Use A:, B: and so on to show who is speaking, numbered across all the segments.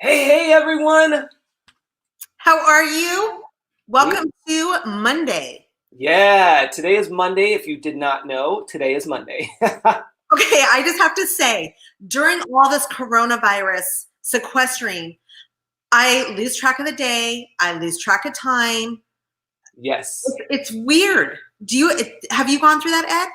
A: Hey, everyone.
B: How are you? Welcome to Monday.
A: Yeah, today is Monday. If you did not know, today is Monday.
B: Okay, I just have to say, during all this coronavirus sequestering, I lose track of the day. I lose track of time.
A: Yes,
B: It's weird. Have you gone through that, Ed?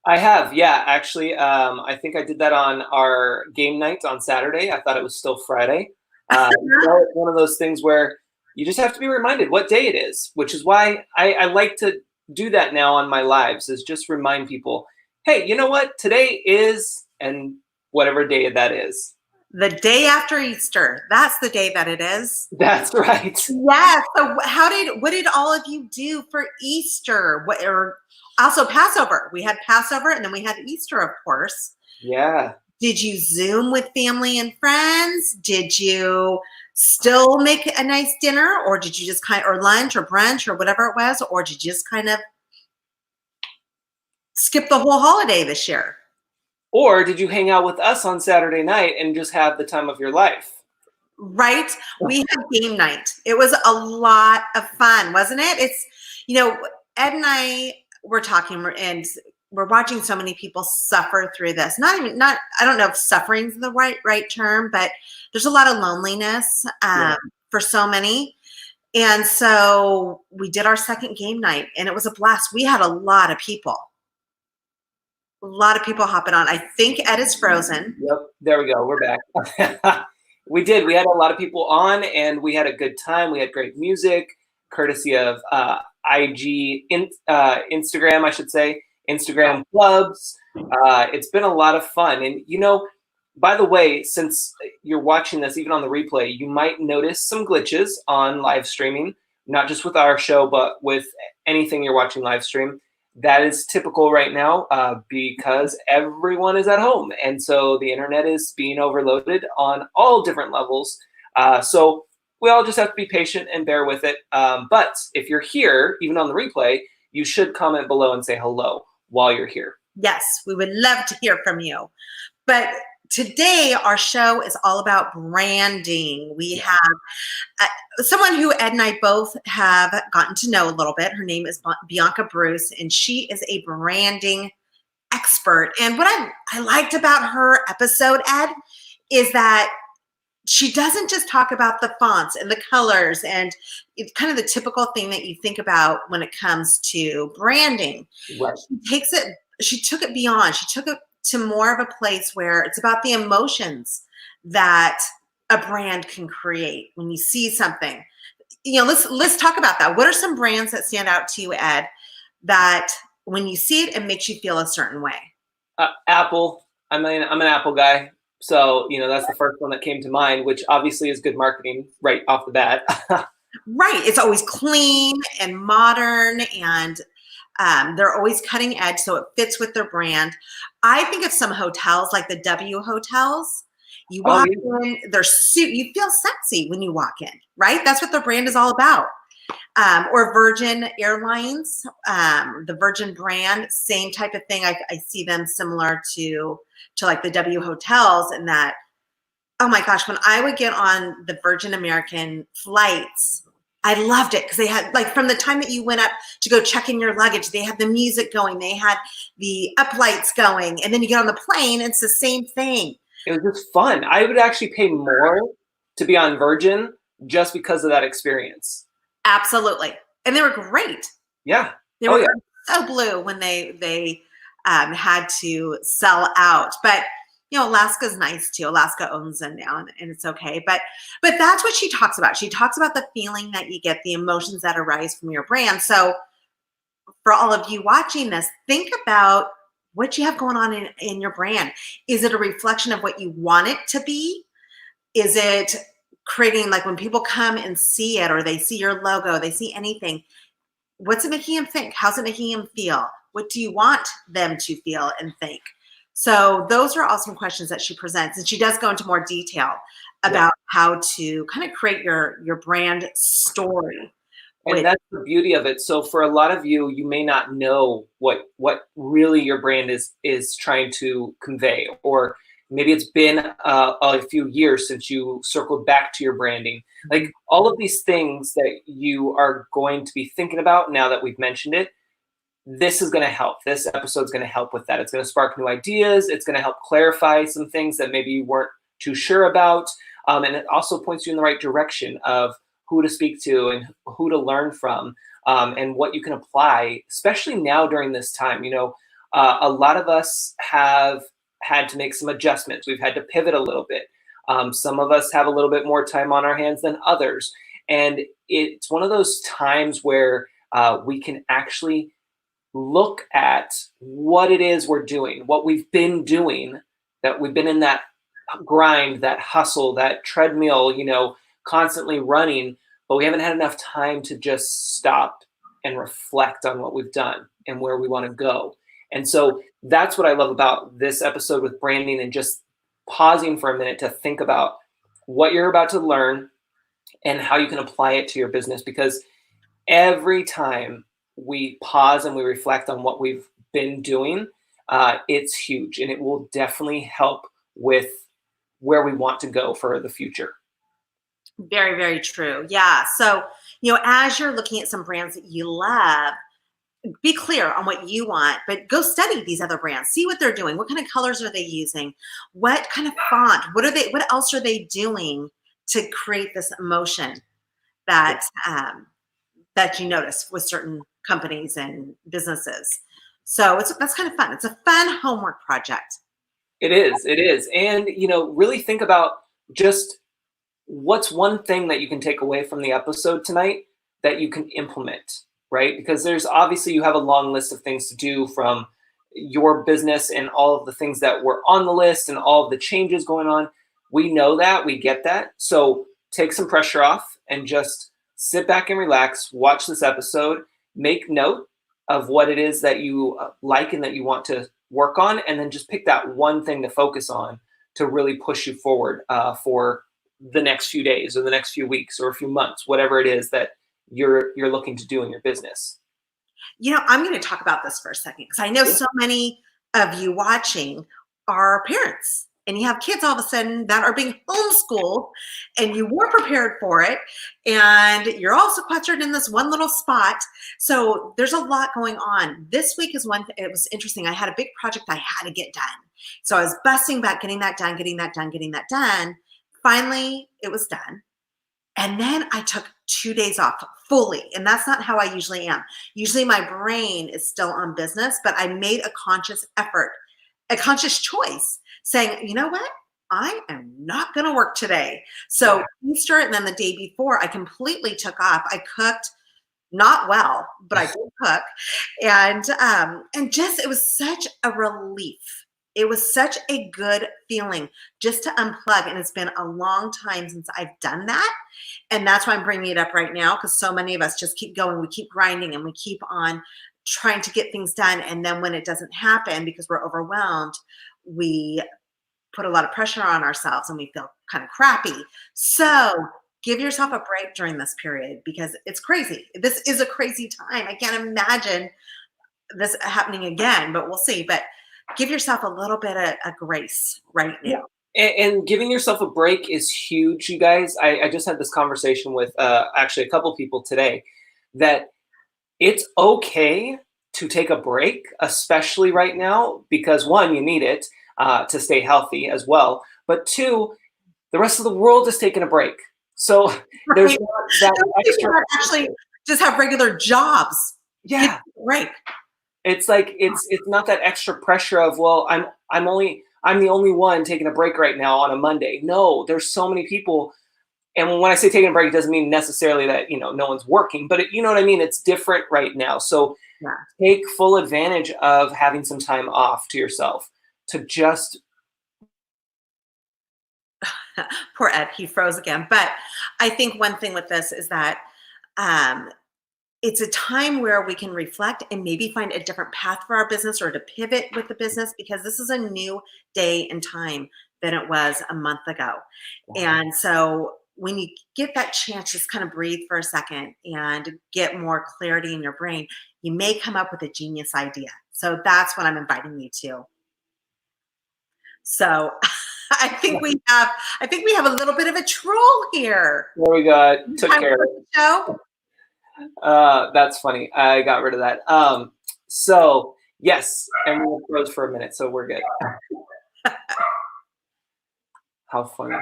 A: I have. Yeah, actually, I think I did that on our game night on Saturday. I thought it was still Friday. It's one of those things where you just have to be reminded what day it is, which is why I like to do that now on my lives, is just remind people, hey, you know what? Today is, and whatever day that is.
B: The day after Easter. That's the day that it is.
A: That's right.
B: Yeah. So what did all of you do for Easter? Or also Passover? We had Passover and then we had Easter, of course.
A: Yeah.
B: Did you Zoom with family and friends? Did you still make a nice dinner, or did you just or lunch or brunch or whatever it was, or did you just kind of skip the whole holiday this year?
A: Or did you hang out with us on Saturday night and just have the time of your life?
B: Right? We had game night. It was a lot of fun, wasn't it? Ed and I were talking and we're watching so many people suffer through this. I don't know if suffering is the right term, but there's a lot of loneliness for so many. And so we did our second game night and it was a blast. We had a lot of people hopping on. I think Ed is frozen.
A: Yep, there we go. We're back. We did. We had a lot of people on and we had a good time. We had great music, courtesy of Instagram, I should say, Instagram clubs. It's been a lot of fun. And, by the way, since you're watching this, even on the replay, you might notice some glitches on live streaming, not just with our show, but with anything you're watching live stream. That is typical right now because everyone is at home. And so the internet is being overloaded on all different levels. So we all just have to be patient and bear with it. But if you're here, even on the replay, you should comment below and say hello while you're here.
B: Yes, we would love to hear from you. But today, our show is all about branding. We have someone who Ed and I both have gotten to know a little bit. Her name is Bianca Broos, and she is a branding expert. And what I liked about her episode, Ed, is that she doesn't just talk about the fonts and the colors and it's kind of the typical thing that you think about when it comes to branding.
A: Right.
B: She took it beyond. She took it to more of a place where it's about the emotions that a brand can create when you see something. Let's talk about that. What are some brands that stand out to you, Ed, that when you see it, it makes you feel a certain way?
A: Apple. I'm an Apple guy. So, that's the first one that came to mind, which obviously is good marketing right off the bat.
B: Right. It's always clean and modern and they're always cutting edge, so it fits with their brand. I think of some hotels like the W hotels. You walk in, you feel sexy when you walk in, right? That's what their brand is all about. Or Virgin Airlines, the Virgin brand, same type of thing. I see them similar to like the W hotels in that, oh my gosh, when I would get on the Virgin American flights, I loved it because they had, like, from the time that you went up to go check in your luggage, they had the music going, they had the up lights going, and then you get on the plane, it's the same thing.
A: It was just fun. I would actually pay more to be on Virgin just because of that experience.
B: Absolutely. And they were great.
A: Yeah.
B: They were so blue when they had to sell out. But Alaska's nice too. Alaska owns them now, and it's okay. But that's what she talks about. She talks about the feeling that you get, the emotions that arise from your brand. So for all of you watching this, think about what you have going on in your brand. Is it a reflection of what you want it to be? Is it creating, like, when people come and see it or they see your logo, they see anything, what's it making them think? How's it making them feel? What do you want them to feel and think? So those are all some questions that she presents. And she does go into more detail about how to kind of create your brand story.
A: And that's the beauty of it. So for a lot of you, you may not know what really your brand is trying to convey, or Maybe it's been a few years since you circled back to your branding. Like all of these things that you are going to be thinking about now that we've mentioned it, this is going to help. This episode is going to help with that. It's going to spark new ideas. It's going to help clarify some things that maybe you weren't too sure about. And it also points you in the right direction of who to speak to and who to learn from, and what you can apply, especially now during this time. A lot of us have had to make some adjustments. We've had to pivot a little bit. Some of us have a little bit more time on our hands than others. And it's one of those times where we can actually look at what it is we're doing, what we've been doing, that we've been in that grind, that hustle, that treadmill, constantly running, but we haven't had enough time to just stop and reflect on what we've done and where we want to go. And so that's what I love about this episode with branding, and just pausing for a minute to think about what you're about to learn and how you can apply it to your business. Because every time we pause and we reflect on what we've been doing, it's huge, and it will definitely help with where we want to go for the future.
B: Very, very true. Yeah. So, as you're looking at some brands that you love, be clear on what you want, but go study these other brands. See what they're doing. What kind of colors are they using? What kind of font? What else are they doing to create this emotion that that you notice with certain companies and businesses? So that's kind of fun. It's a fun homework project.
A: It is. And, really think about just what's one thing that you can take away from the episode tonight that you can implement, right? Because there's obviously, you have a long list of things to do from your business and all of the things that were on the list and all of the changes going on. We know that, we get that. So take some pressure off and just sit back and relax, watch this episode, make note of what it is that you like and that you want to work on, and then just pick that one thing to focus on to really push you forward for the next few days or the next few weeks or a few months, whatever it is that you're looking to do in your business.
B: I'm going to talk about this for a second, because I know so many of you watching are parents, and you have kids all of a sudden that are being homeschooled, and you weren't prepared for it, and you're all sequestered in this one little spot. So there's a lot going on. This week is it was interesting. I had a big project I had to get done. So I was busting back, getting that done. Finally, it was done. And then I took 2 days off fully. And that's not how I usually am. Usually my brain is still on business, but I made a conscious effort, a conscious choice, saying, you know what? I am not going to work today. So Easter, and then the day before, I completely took off. I cooked, not well, but I did cook. And just, it was such a relief. It was such a good feeling just to unplug. And it's been a long time since I've done that. And that's why I'm bringing it up right now, because so many of us just keep going. We keep grinding and we keep on trying to get things done. And then when it doesn't happen because we're overwhelmed, we put a lot of pressure on ourselves and we feel kind of crappy. So give yourself a break during this period, because it's crazy. This is a crazy time. I can't imagine this happening again, but we'll see. But give yourself a little bit of grace right now.
A: And giving yourself a break is huge, you guys. I just had this conversation with actually a couple people today, that it's okay to take a break, especially right now, because one, you need it to stay healthy as well. But two, the rest of the world is taking a break. So there's that extra.
B: Actually just have regular jobs.
A: Yeah.
B: Right.
A: It's like it's not that extra pressure of, well, I'm the only one taking a break right now on a Monday. No, there's so many people. And when I say taking a break, it doesn't mean necessarily that, no one's working, but you know what I mean? It's different right now. So take full advantage of having some time off to yourself to just.
B: Poor Ed, he froze again. But I think one thing with this is that it's a time where we can reflect and maybe find a different path for our business, or to pivot with the business, because this is a new day and time than it was a month ago. And so when you get that chance, just kind of breathe for a second and get more clarity in your brain, you may come up with a genius idea. So that's what I'm inviting you to. So I think we have a little bit of a troll here.
A: There we go. Took care of
B: it. Show?
A: That's funny. I got rid of that. So yes, and we froze for a minute, so we're good. How funny.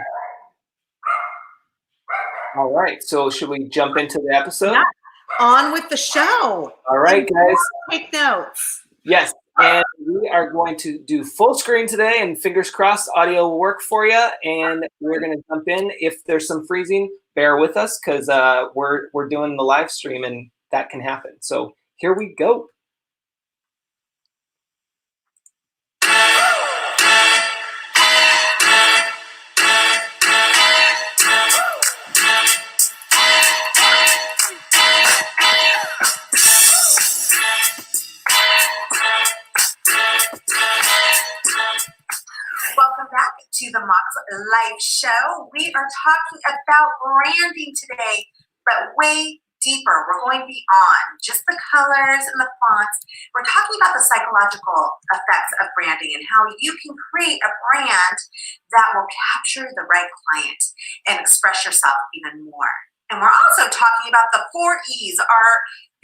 A: All right, so should we jump into the episode?
B: Yeah. On with the show.
A: All right, guys.
B: Take notes.
A: Yes, and we are going to do full screen today, and fingers crossed audio will work for you, and we're going to jump in. If there's some freezing, bear with us, because we're doing the live stream, and that can happen. So here we go.
B: Welcome back to the Mox Life Show. We are talking about branding today, but way deeper. We're going beyond just the colors and the fonts. We're talking about the psychological effects of branding and how you can create a brand that will capture the right client and express yourself even more. And we're also talking about the 4 E's. Our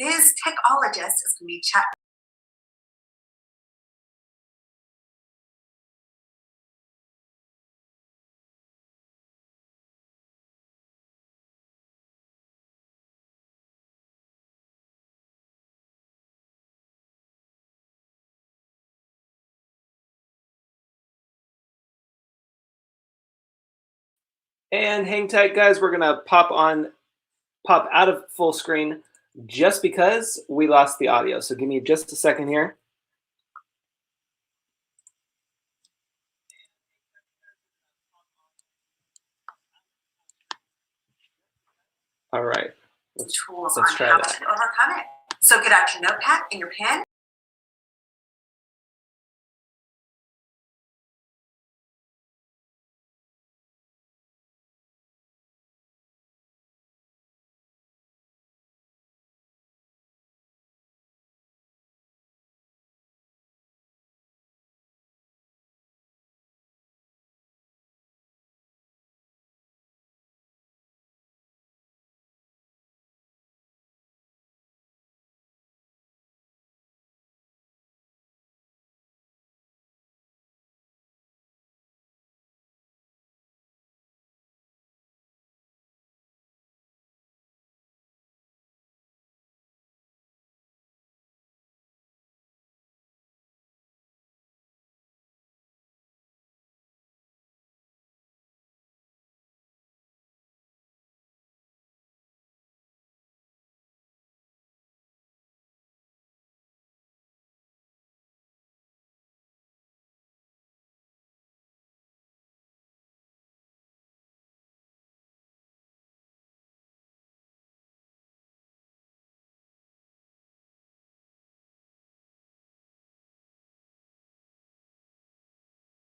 B: biz techologist is going to be chatting.
A: And hang tight, guys. We're gonna pop out of full screen just because we lost the audio. So give me just a second here. All right. Let's try
B: how
A: that.
B: to overcome it. So get out your notepad and your pen.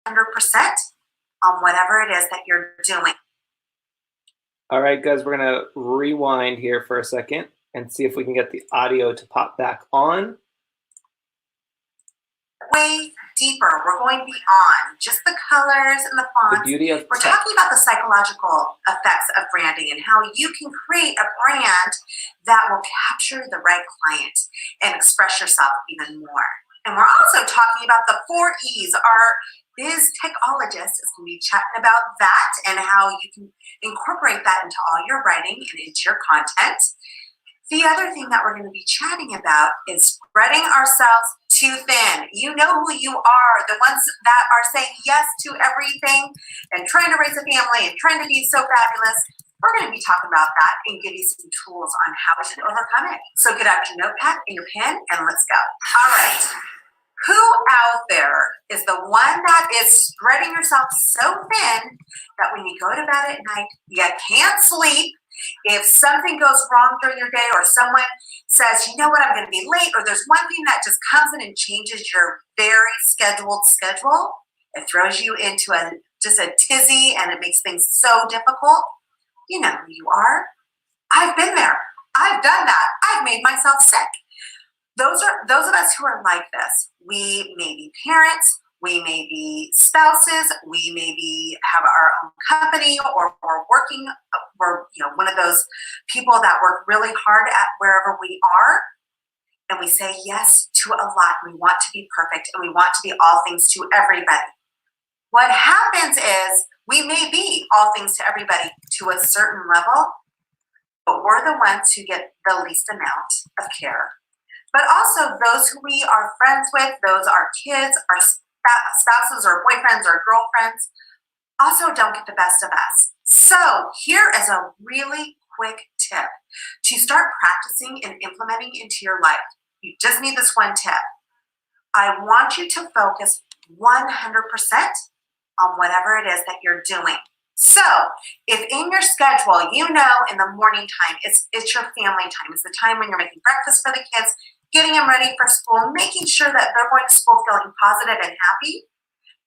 B: 100% on whatever it is that you're doing.
A: All right, guys, we're gonna rewind here for a second and see if we can get the audio to pop back on.
B: Way deeper. We're going beyond just the colors and the fonts.
A: The beauty of
B: We're talking about the psychological effects of branding and how you can create a brand that will capture the right client and express yourself even more. And we're also talking about the 4 E's. Our biz techologist is going to be chatting about that and how you can incorporate that into all your writing and into your content. The other thing that we're going to be chatting about is spreading ourselves too thin. You know who you are, the ones that are saying yes to everything and trying to raise a family and trying to be so fabulous. We're going to be talking about that and give you some tools on how to overcome it. So get out your notepad and your pen and let's go. All right. Who out there is the one that is spreading yourself so thin that when you go to bed at night, you can't sleep? If something goes wrong during your day or someone says, you know what, I'm going to be late, or there's one thing that just comes in and changes your very scheduled schedule, it throws you into just a tizzy and it makes things so difficult. You know who you are. I've been there. I've done that. I've made myself sick. Those of us who are like this, we may be parents, We may be spouses. We may be have our own company, or we're working. We're one of those people that work really hard at wherever we are, and we say yes to a lot. We want to be perfect, and we want to be all things to everybody. What happens is we may be all things to everybody to a certain level, but we're the ones who get the least amount of care. But also those who we are friends with, those our kids, our spouses or boyfriends or girlfriends, also don't get the best of us. So here is a really quick tip to start practicing and implementing into your life. You just need this one tip. I want you to focus 100% on whatever it is that you're doing. So if in your schedule, in the morning time, it's your family time. It's the time when you're making breakfast for the kids, getting them ready for school, making sure that they're going to school feeling positive and happy.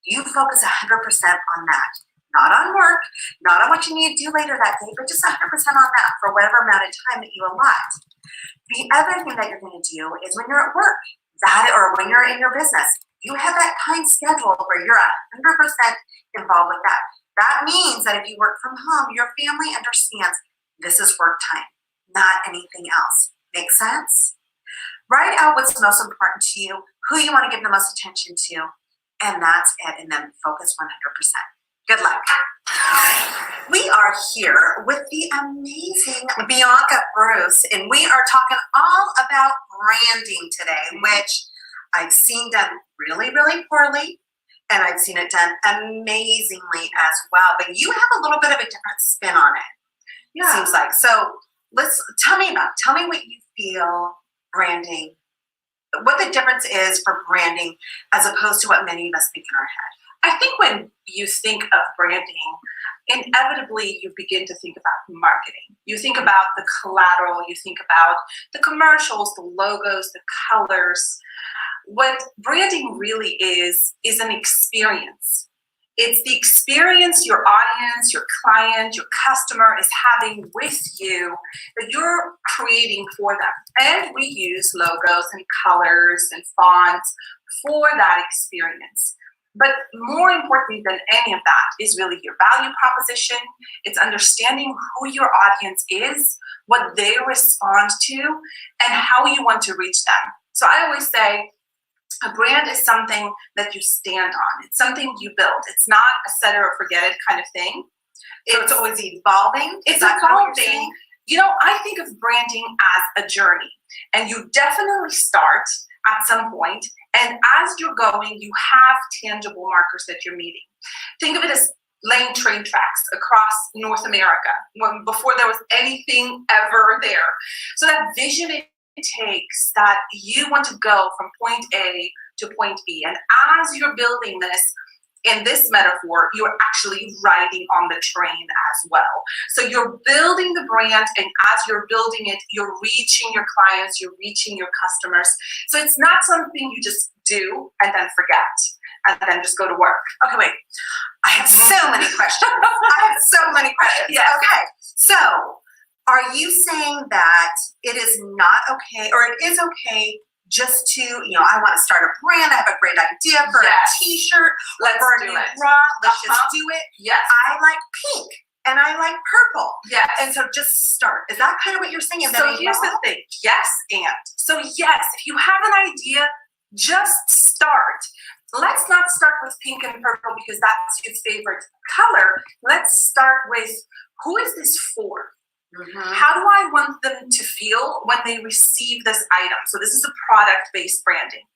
B: You focus 100% on that. Not on work, not on what you need to do later that day, but just 100% on that for whatever amount of time that you allot. The other thing that you're going to do is when you're at work, or when you're in your business, you have that time scheduled where you're 100% involved with that. That means that if you work from home, your family understands this is work time, not anything else. Make sense? Write out what's most important to you, who you want to give the most attention to, and that's it. And then focus 100%. Good luck. We are here with the amazing Bianca Broos, and we are talking all about branding today, which I've seen done really, really poorly, and I've seen it done amazingly as well. But you have a little bit of a different spin on it, it seems like. So tell me what you feel branding, what the difference is for branding as opposed to what many of us think in our head.
C: I think when you think of branding, inevitably you begin to think about marketing. You think about the collateral, you think about the commercials, the logos, the colors. What branding really is an experience. It's the experience your audience, your client, your customer is having with you that you're creating for them. And we use logos and colors and fonts for that experience. But more important than any of that is really your value proposition. It's understanding who your audience is, what they respond to, and how you want to reach them. So I always say a brand is something that you stand on. It's something you build. It's not a set it or forget it kind of thing.
B: It's always evolving.
C: It's evolving. I think of branding as a journey, and you definitely start at some point, and as you're going, you have tangible markers that you're meeting. Think of it as laying train tracks across North America before there was anything ever there. So that vision it takes, that you want to go from point A to point B, and as you're building this, in this metaphor, you're actually riding on the train as well. So you're building the brand, and as you're building it, you're reaching your clients, you're reaching your customers. So it's not something you just do and then forget and then just go to work.
B: Okay, wait. I have so many questions. Yes. Okay. So are you saying that it is not okay, or it is okay just to, I want to start a brand, I have a great idea for a t-shirt,
C: let's
B: for a
C: do
B: new
C: it.
B: bra, let's just do it.
C: Yes.
B: I like pink and I like purple.
C: Yes.
B: And so just start. Is that kind of what you're saying?
C: So here's the thing. Yes, and. So yes, if you have an idea, just start. Let's not start with pink and purple because that's your favorite color. Let's start with, who is this for? Mm-hmm. How do I want them to feel when they receive this item? So this is a product-based branding.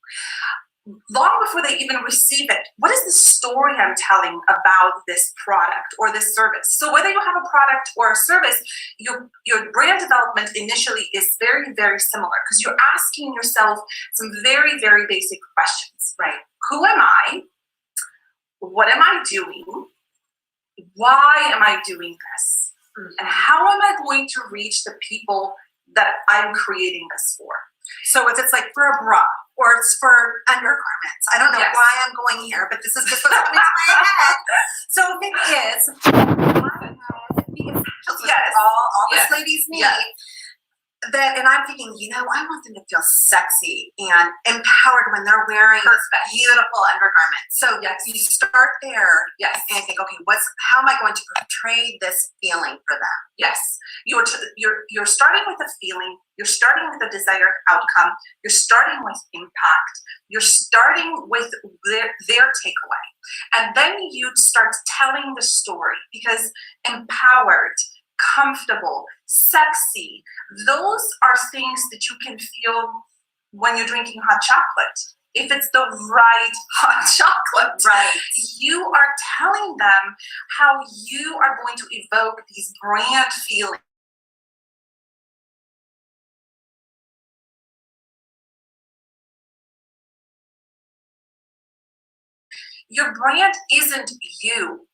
C: Long before they even receive it, what is the story I'm telling about this product or this service? So whether you have a product or a service, your brand development initially is very, very similar because you're asking yourself some very, very basic questions, right? Who am I? What am I doing? Why am I doing this? And how am I going to reach the people that I'm creating this for?
B: So if it's like for a bra or it's for undergarments, I don't know why I'm going here, but this is just what's coming to my head. So if it is, the essentials all this ladies need.
D: that, and I'm thinking, I want them to feel sexy and empowered when they're wearing beautiful undergarments. So you start there, and think, okay, how am I going to portray this feeling for them?
C: Yes, you're starting with a feeling. You're starting with a desired outcome. You're starting with impact. You're starting with their takeaway, and then you start telling the story, because empowered, comfortable, sexy, those are things that you can feel when you're drinking hot chocolate. If it's the right hot chocolate, you are telling them how you are going to evoke these brand feelings. Your brand isn't you.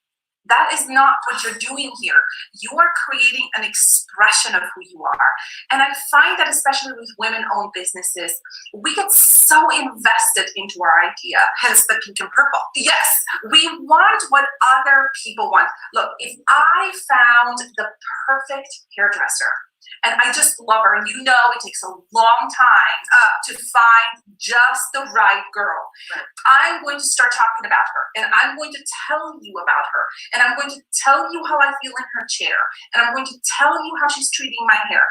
C: That is not what you're doing here. You are creating an expression of who you are. And I find that especially with women-owned businesses, we get so invested into our idea, hence the pink and purple. Yes, we want what other people want. Look, if I found the perfect hairdresser, and I just love her, and it takes a long time to find just the right girl. I'm going to start talking about her, and I'm going to tell you about her, and I'm going to tell you how I feel in her chair, and I'm going to tell you how she's treating my hair.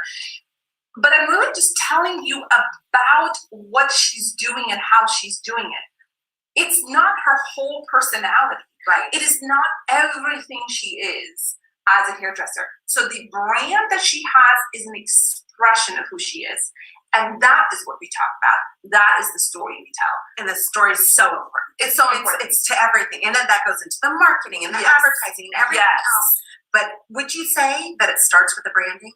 C: But I'm really just telling you about what she's doing and how she's doing it. It's not her whole personality. It is not everything she is as a hairdresser. So the brand that she has is an expression of who she is. And that is what we talk about. That is the story we tell.
D: And the story is so important.
C: It's so important.
D: It's to everything. And then that goes into the marketing and the advertising and everything else. But would you say that it starts with the branding?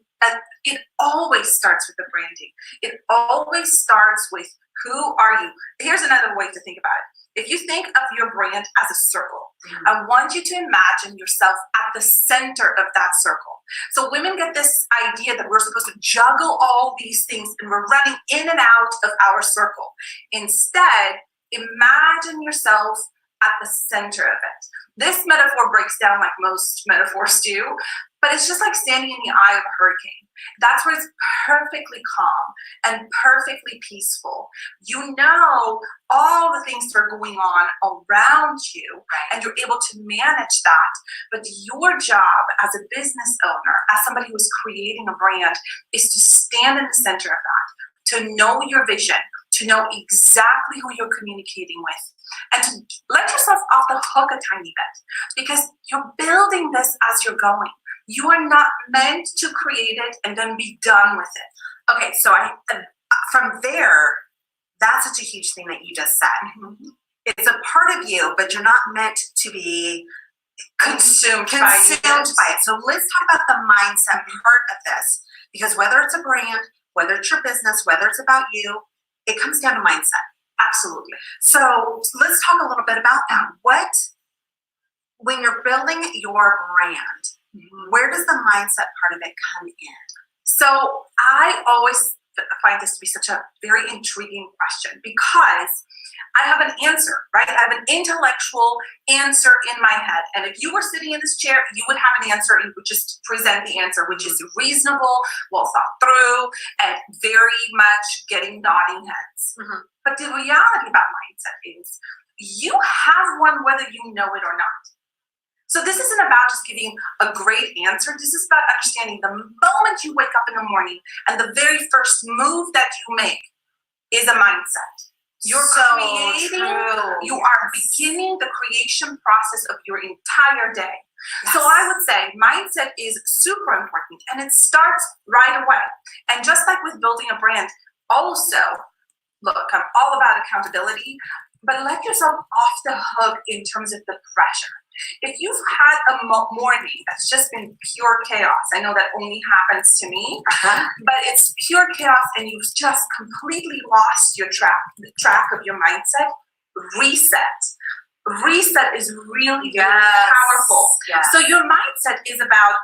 C: It always starts with the branding. It always starts with, who are you? Here's another way to think about it. If you think of your brand as a circle, I want you to imagine yourself at the center of that circle. So women get this idea that we're supposed to juggle all these things and we're running in and out of our circle. Instead, imagine yourself at the center of it. This metaphor breaks down like most metaphors do, but it's just like standing in the eye of a hurricane. That's where it's perfectly calm and perfectly peaceful. You know all the things that are going on around you, and you're able to manage that. But your job as a business owner, as somebody who is creating a brand, is to stand in the center of that, to know your vision, to know exactly who you're communicating with, and to let yourself off the hook a tiny bit, because you're building this as you're going. You are not meant to create it and then be done with it.
D: Okay, so from there, that's such a huge thing that you just said. It's a part of you, but you're not meant to be consumed by it. So let's talk about the mindset part of this, because whether it's a brand, whether it's your business, whether it's about you, it comes down to mindset.
C: Absolutely.
D: So let's talk a little bit about that. When you're building your brand, where does the mindset part of it come in?
C: So I always find this to be such a very intriguing question, because I have an answer, right? I have an intellectual answer in my head. And if you were sitting in this chair, you would have an answer and you would just present the answer, which is reasonable, well thought through, and very much getting nodding heads. But the reality about mindset is you have one whether you know it or not. So this isn't about just giving a great answer. This is about understanding the moment you wake up in the morning and the very first move that you make is a mindset. You're creating, you are beginning the creation process of your entire day. So I would say mindset is super important, and it starts right away. And just like with building a brand, also, look, I'm all about accountability, but let yourself off the hook in terms of the pressure. If you've had a morning that's just been pure chaos, I know that only happens to me, but it's pure chaos and you've just completely lost your track of your mindset, reset. Reset is really, really powerful. Yes. So your mindset is about,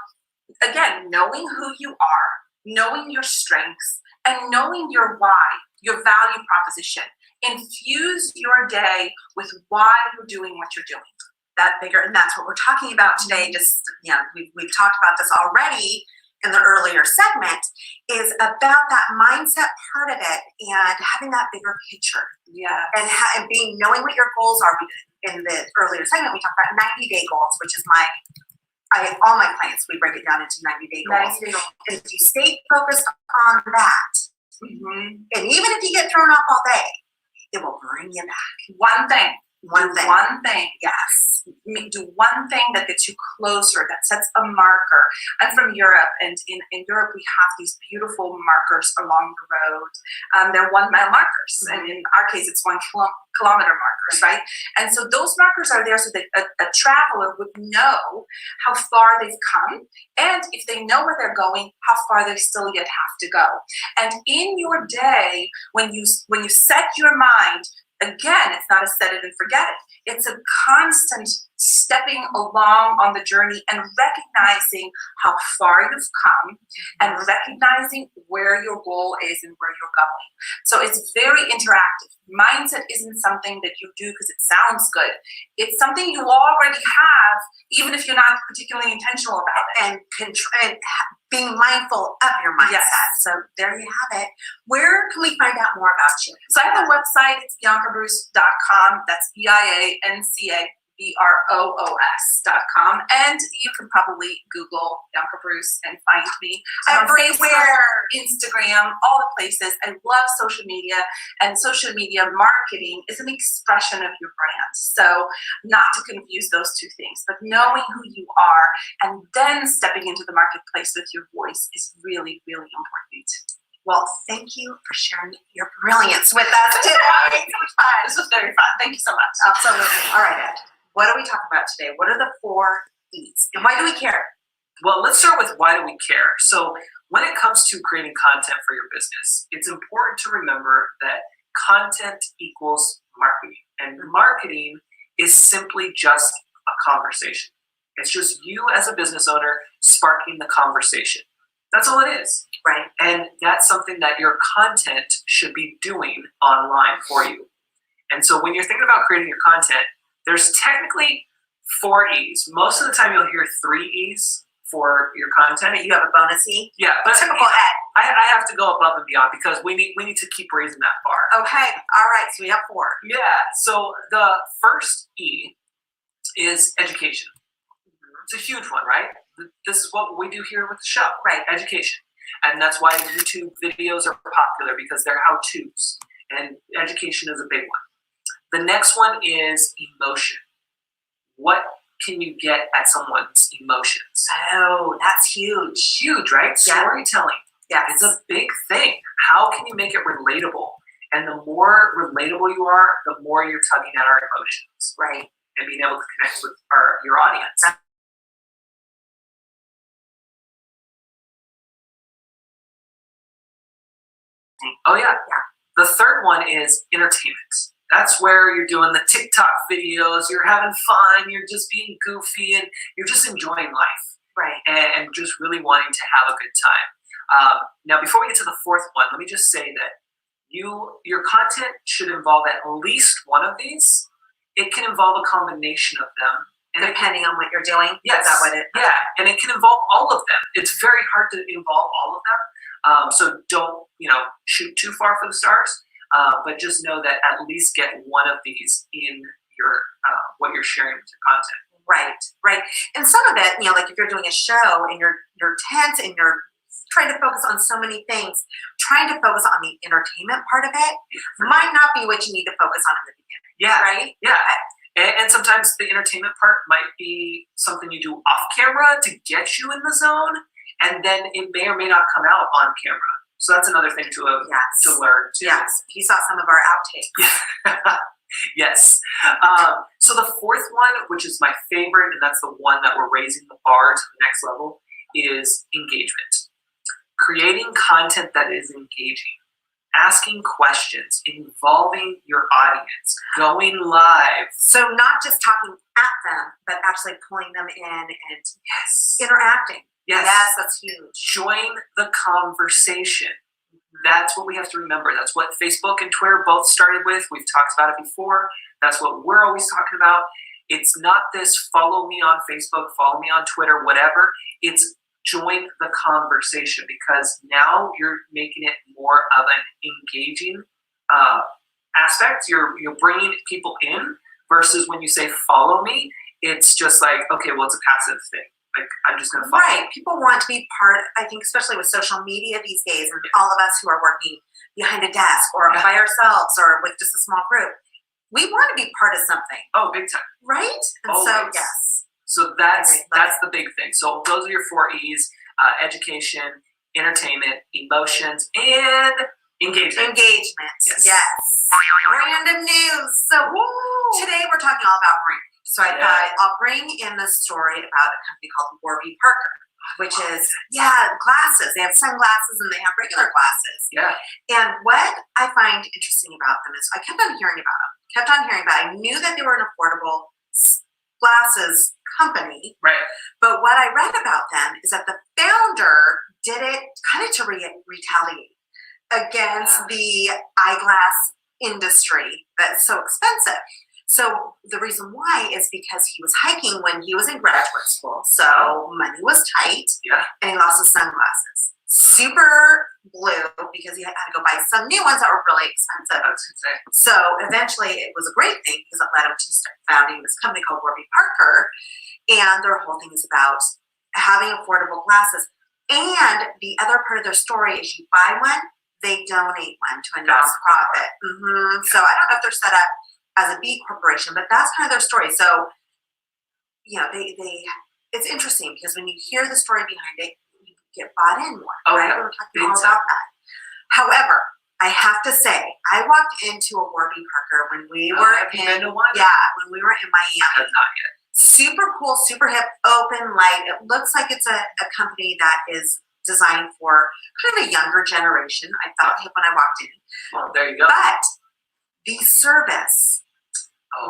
C: again, knowing who you are, knowing your strengths, and knowing your why, your value proposition. Infuse your day with why you're doing what you're doing.
D: That bigger, and that's what we're talking about today. Just we've talked about this already, in the earlier segment is about that mindset part of it and having that bigger picture.
C: Yeah.
D: And knowing what your goals are. In the earlier segment, we talked about 90-day goals, which is all my clients, we break it down into 90-day goals. And if you stay focused on that, and even if you get thrown off all day, it will bring you back. One thing.
C: Yes. Do one thing that gets you closer, that sets a marker. I'm from Europe, and in Europe we have these beautiful markers along the road. They're 1 mile markers, and in our case it's 1 kilometer markers, right? And so those markers are there so that a traveler would know how far they've come, and if they know where they're going, how far they still yet have to go. And in your day, when you set your mind, again, it's not a set it and forget it. It's a constant stepping along on the journey and recognizing how far you've come and recognizing where your goal is and where you're going. So it's very interactive. Mindset isn't something that you do because it sounds good. It's something you already have, even if you're not particularly intentional about it.
D: And being mindful of your mindset.
C: Yes.
D: So there you have it. Where can we find out more about you?
C: So I have a website. It's biancabroos.com. That's BIANCABROOS.com. And you can probably Google Bianca Broos and find me. I'm on Facebook, Instagram, all the places. I love social media, and social media marketing is an expression of your brand. So not to confuse those two things, but knowing who you are and then stepping into the marketplace with your voice is really, really important.
D: Well, thank you for sharing your brilliance with us today.
C: This was very fun. Thank you so much.
D: Absolutely. All right, Ed. What are we talking about today? What are the 4 E's? And why do we care?
A: Well, let's start with why do we care? So when it comes to creating content for your business, it's important to remember that content equals marketing. And marketing is simply just a conversation. It's just you as a business owner sparking the conversation. That's all it is.
D: Right.
A: And that's something that your content should be doing online for you. And so when you're thinking about creating your content, there's technically 4 E's. Most of the time you'll hear 3 E's for your content.
D: You have a bonus E?
A: Yeah, but
D: typical Ed.
A: I have to go above and beyond because we need to keep raising that bar.
D: Okay. All right. So we have 4.
A: Yeah. So the first E is education. It's a huge one, right? This is what we do here with the show, right? Education. And that's why YouTube videos are popular, because they're how-tos. And education is a big one. The next one is emotion. What can you get at someone's emotions?
D: Oh, that's huge.
A: Huge, right?
D: Yeah.
A: Storytelling.
D: Yeah,
A: It's a big thing. How can you make it relatable? And the more relatable you are, the more you're tugging at our emotions.
D: Right.
A: And being able to connect with your audience. Oh, yeah. The third one is entertainment. That's where you're doing the TikTok videos, you're having fun, you're just being goofy, and you're just enjoying life.
D: Right.
A: And just really wanting to have a good time. Now, before we get to the 4th one, let me just say that your content should involve at least one of these. It can involve a combination of them.
D: And depending on what you're doing?
A: Yes.
D: Is that what it?
A: Yeah, and it can involve all of them. It's very hard to involve all of them. So don't, shoot too far for the stars, but just know that at least get one of these in your what you're sharing with your content.
D: Right. And some of it, like if you're doing a show and you're tense and you're trying to focus on so many things, trying to focus on the entertainment part of it might not be what you need to focus on in the beginning.
A: Yeah.
D: Right?
A: Yeah. And sometimes the entertainment part might be something you do off camera to get you in the zone, and then it may or may not come out on camera. So that's another thing to learn too.
D: Yes. You saw some of our outtakes.
A: Yes. So the 4th one, which is my favorite, and that's the one that we're raising the bar to the next level, is engagement. Creating content that is engaging. Asking questions, involving your audience, going live.
D: So not just talking at them, but actually pulling them in and interacting.
A: Yes,
D: that's huge.
A: Join the conversation. That's what we have to remember. That's what Facebook and Twitter both started with. We've talked about it before. That's what we're always talking about. It's not this follow me on Facebook, follow me on Twitter, whatever. It's join the conversation, because now you're making it more of an engaging aspect. You're bringing people in, versus when you say follow me, it's just like, okay, well, it's a passive thing. Like, I'm just going to follow.
D: Right. People want to be part, I think, especially with social media these days, and all of us who are working behind a desk or by ourselves or with just a small group, we want to be part of something.
A: Oh, big time.
D: Right? And
A: Always.
D: so, yes.
A: So that's the big thing. So those are your 4 E's: education, entertainment, emotions, and engagement.
D: Yes. Random news. So today we're talking all about branding. So I thought I'll bring in a story about a company called Warby Parker, which is, glasses. They have sunglasses and they have regular glasses.
A: Yeah.
D: And what I find interesting about them is I kept on hearing about them. I knew that they were an affordable glasses company.
A: Right.
D: But what I read about them is that the founder did it kind of to retaliate against the eyeglass industry that's so expensive. So the reason why is because he was hiking when he was in graduate school, so money was tight, and he lost his sunglasses. Super blue, because he had to go buy some new ones that were really expensive. So eventually it was a great thing, because it led him to start founding this company called Warby Parker, and their whole thing is about having affordable glasses. And the other part of their story is you buy one, they donate one to a nonprofit. So I don't know if they're set up as a B corporation, but that's kind of their story. So, it's interesting, because when you hear the story behind it, you get bought in more. Right? We're talking all about that. However, I have to say, I walked into a Warby Parker when we were when we were in Miami.
A: Not yet.
D: Super cool, super hip, open, light. It looks like it's a company that is designed for kind of a younger generation. I felt hip when I walked in.
A: Well, there you go.
D: But the service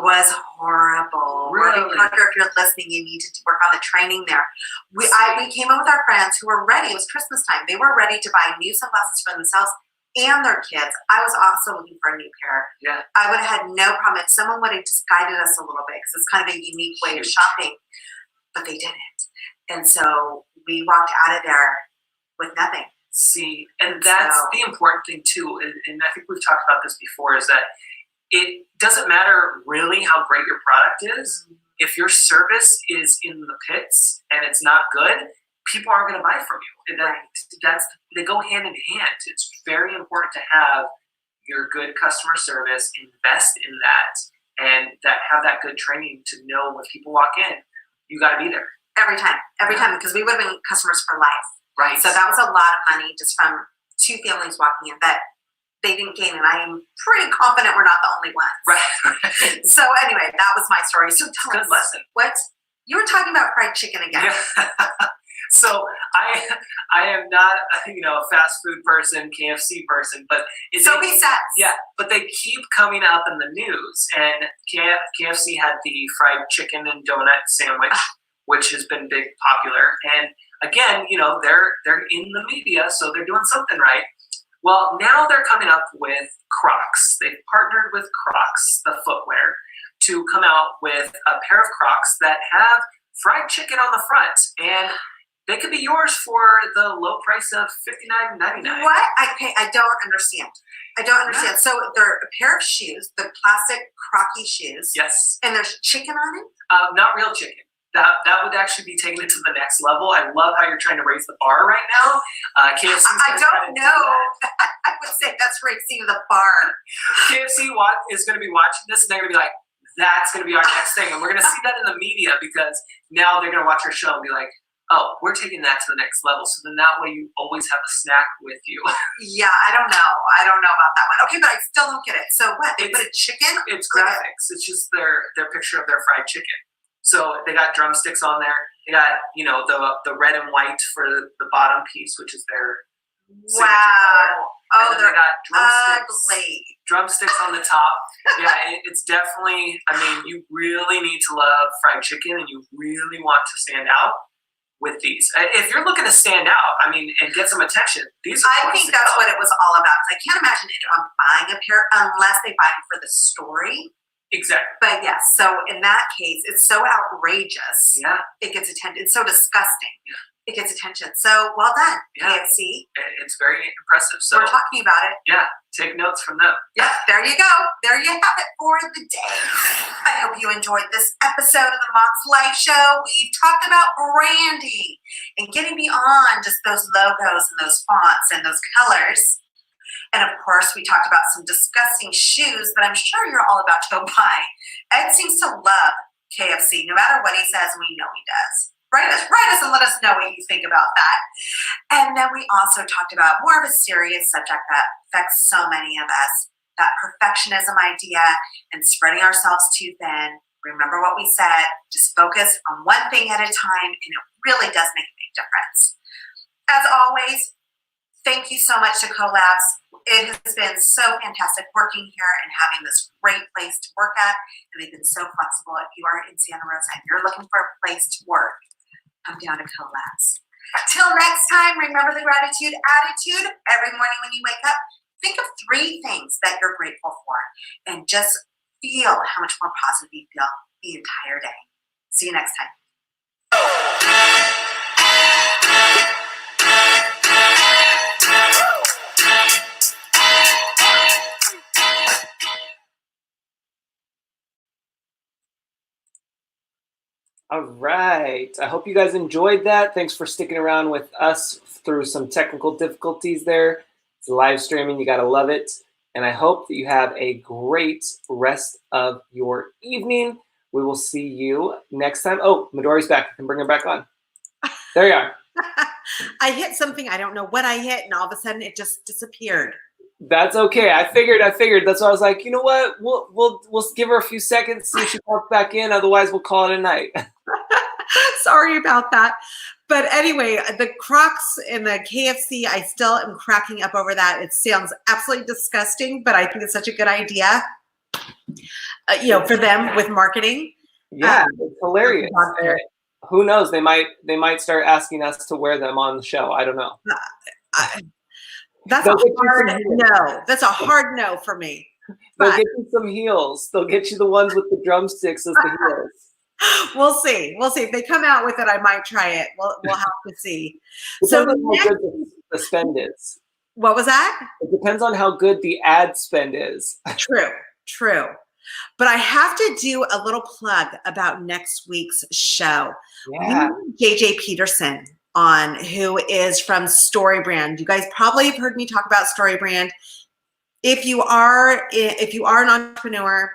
D: was horrible.
A: Really?
D: Warby Parker, if you're listening, you need to work on the training there. We came in with our friends who were ready. It was Christmas time. They were ready to buy new sunglasses for themselves and their kids. I was also looking for a new pair.
A: Yeah.
D: I would have had no problem if someone would have just guided us a little bit, because it's kind of a unique way of shopping, but they didn't. And so we walked out of there with nothing.
A: See, and that's the important thing too, and I think we've talked about this before, is that it doesn't matter really how great your product is. If your service is in the pits and it's not good, people aren't going to buy from you. And they go hand in hand. It's very important to have your good customer service, invest in that, and have that good training to know when people walk in, you got to be there. Every time,
D: because we would have been customers for life.
A: Right.
D: So that was a lot of money just from 2 families walking in that they didn't gain, and I am pretty confident we're not the only ones.
A: Right.
D: So anyway, that was my story. So tell us,
A: lesson.
D: What you were talking about fried chicken again?
A: Yeah. So I am not a fast food person, KFC person, but but they keep coming up in the news, and KFC had the fried chicken and donut sandwich, which has been big popular, and again, they're in the media, so they're doing something right. Well, now they're coming up with Crocs. They've partnered with Crocs, the footwear, to come out with a pair of Crocs that have fried chicken on the front, and they could be yours for the low price of $59.99.
D: What? I don't understand. Yeah. So they're a pair of shoes, the plastic Crocky shoes.
A: Yes.
D: And there's chicken on it?
A: Not real chicken. That would actually be taking it to the next level. I love how you're trying to raise the bar right now. KFC.
D: I don't know. I would say that's raising the bar.
A: KFC is going to be watching this, and they're going to be like, that's going to be our next thing. And we're going to see that in the media, because now they're going to watch our show and be like, oh, we're taking that to the next level. So then that way you always have a snack with you.
D: Yeah, I don't know about that one. Okay, but I still don't get it. So what? They put a chicken?
A: It's graphics. It's just their picture of their fried chicken. So they got drumsticks on there. They got, the red and white for the bottom piece, which is their signature color.
D: Oh,
A: they got drumsticks.
D: Ugly.
A: Drumsticks on the top. Yeah, it's definitely, you really need to love fried chicken, and you really want to stand out with these. If you're looking to stand out, and get some attention, these are
D: I think that's what it was all about. I can't imagine anyone buying a pair unless they buy them for the story.
A: Exactly.
D: But yes, so in that case, it's so outrageous.
A: Yeah.
D: It gets attention. It's so disgusting. it gets attention. So well done,
A: Yeah.
D: KFC.
A: It's very impressive. So
D: We're talking about it.
A: yeah, take notes from them.
D: Yeah, there you go. There you have it for the day. I hope you enjoyed this episode of the Mox Life Show. We've talked about branding and getting beyond just those logos and those fonts and those colors. And of course, we talked about some disgusting shoes that I'm sure you're all about to buy. Ed seems to love KFC. No matter what he says, we know he does. Write us and let us know what you think about that. And then we also talked about more of a serious subject that affects so many of us, that perfectionism idea and spreading ourselves too thin. Remember what we said, just focus on one thing at a time, and it really does make a big difference. As always, thank you so much to Collabs. It has been so fantastic working here and having this great place to work at, and they've been so flexible. If you are in Santa Rosa and you're looking for a place to work, come down to Collabs. Till next time, remember the gratitude attitude. Every morning when you wake up, think of 3 things that you're grateful for, and just feel how much more positive you feel the entire day. See you next time.
A: All right. I hope you guys enjoyed that. Thanks for sticking around with us through some technical difficulties there. It's live streaming. You got to love it. And I hope that you have a great rest of your evening. We will see you next time. Oh, Midori's back. I can bring her back on. There you are.
B: I hit something. I don't know what I hit, and all of a sudden it just disappeared.
A: That's okay. I figured. That's why I was like, you know what? We'll give her a few seconds, see if she pops back in. Otherwise, we'll call it a night.
B: Sorry about that. But anyway, the Crocs and the KFC, I still am cracking up over that. It sounds absolutely disgusting, but I think it's such a good idea, for them with marketing.
A: Yeah, it's hilarious. Who knows? They might start asking us to wear them on the show. I don't know.
B: That's a hard no. That's a hard no for me.
A: They'll get you some heels. They'll get you the ones with the drumsticks as the heels.
B: We'll see. If they come out with it, I might try it. We'll have to see. So
A: how good the spend is.
B: What was that?
A: It depends on how good the ad spend is.
B: True. But I have to do a little plug about next week's show.
A: Yeah.
B: JJ Peterson on, who is from StoryBrand. You guys probably have heard me talk about StoryBrand. If you are an entrepreneur,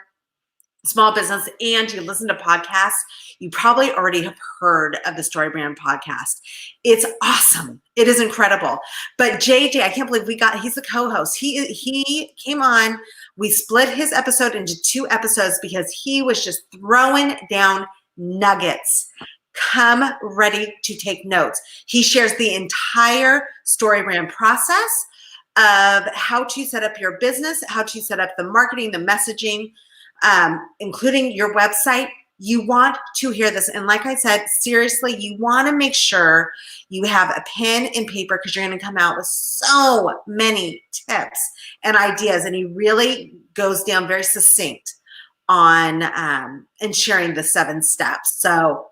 B: small business, and you listen to podcasts, you probably already have heard of the StoryBrand podcast. It's awesome. It is incredible. But JJ, I can't believe he's the co-host. He came on. We split his episode into 2 episodes because he was just throwing down nuggets. Come ready to take notes. He shares the entire StoryBrand process of how to set up your business, how to set up the marketing, the messaging, including your website. You want to hear this. And like I said, seriously, you want to make sure you have a pen and paper, because you're going to come out with so many tips and ideas. And he really goes down very succinct on and sharing the 7 steps. So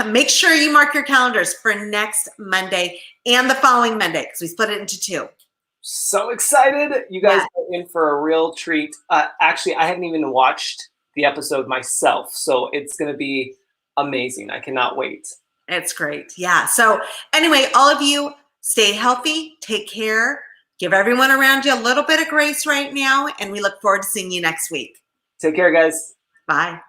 B: make sure you mark your calendars for next Monday and the following Monday, because we split it into 2.
A: So excited. You guys are in for a real treat. Actually, I haven't even watched the episode myself, so it's going to be amazing. I cannot wait.
B: It's great. Yeah. So anyway, all of you stay healthy, take care, give everyone around you a little bit of grace right now, and we look forward to seeing you next week.
A: Take care, guys.
B: Bye.